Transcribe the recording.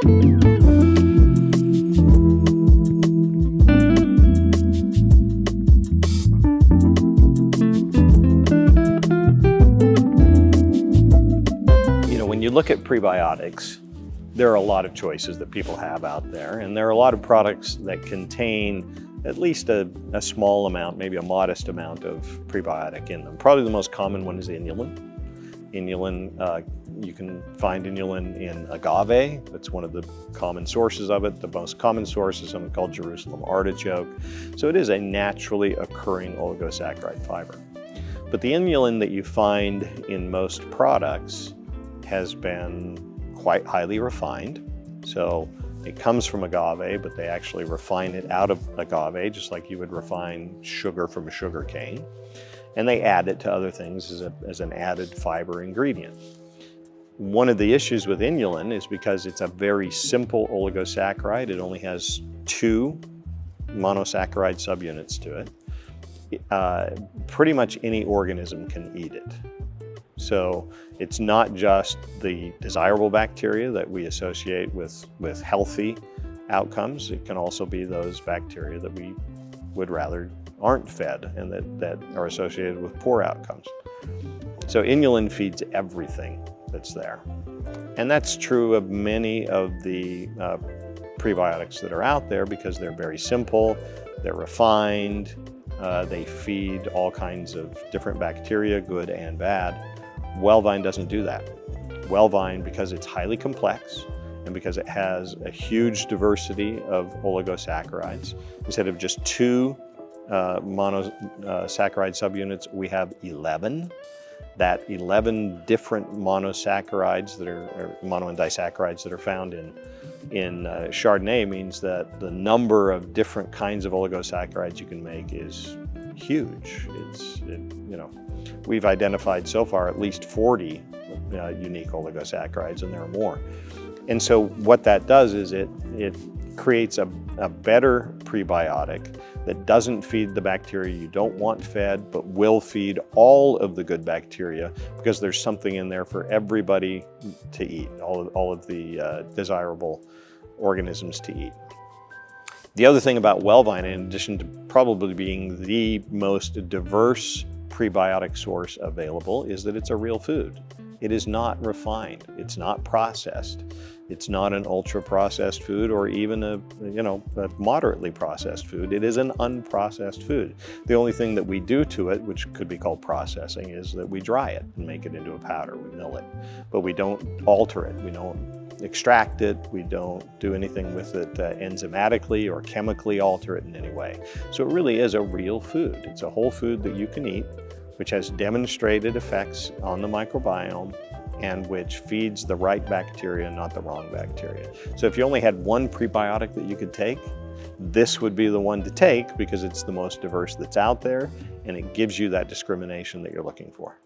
When you look at prebiotics, there are a lot of choices that people have out there, and there are a lot of products that contain at least a small amount, maybe a modest amount of prebiotic in them. Probably the most common one is inulin. Inulin, you can find inulin in agave. That's one of the common sources of it. The most common source is something called Jerusalem artichoke. So it is a naturally occurring oligosaccharide fiber. But the inulin that you find in most products has been quite highly refined. So it comes from agave, but they actually refine it out of agave, just like you would refine sugar from a sugar cane. And they add it to other things as an added fiber ingredient. One of the issues with inulin is because it's a very simple oligosaccharide. It only has 2 monosaccharide subunits to it. Pretty much any organism can eat it. So it's not just the desirable bacteria that we associate with healthy outcomes. It can also be those bacteria that we would rather aren't fed and that are associated with poor outcomes. So inulin feeds everything that's there. And that's true of many of the prebiotics that are out there because they're very simple, they're refined, they feed all kinds of different bacteria, good and bad. WellVine doesn't do that. WellVine, because it's highly complex and because it has a huge diversity of oligosaccharides, instead of just 2 monosaccharide subunits, we have 11. That 11 different monosaccharides or mono and disaccharides that are found in Chardonnay means that the number of different kinds of oligosaccharides you can make is huge. We've identified so far at least 40 unique oligosaccharides, and there are more. And so what that does is it creates a better prebiotic that doesn't feed the bacteria you don't want fed, but will feed all of the good bacteria because there's something in there for everybody to eat, all of the desirable organisms to eat. The other thing about WellVine, in addition to probably being the most diverse prebiotic source available, is that it's a real food. It is not refined. It's not processed. It's not an ultra-processed food or even a moderately processed food. It is an unprocessed food. The only thing that we do to it, which could be called processing, is that we dry it and make it into a powder. We mill it, but we don't alter it. We don't extract it. We don't do anything with it enzymatically or chemically alter it in any way. So it really is a real food. It's a whole food that you can eat, which has demonstrated effects on the microbiome and which feeds the right bacteria, not the wrong bacteria. So if you only had one prebiotic that you could take, this would be the one to take because it's the most diverse that's out there and it gives you that discrimination that you're looking for.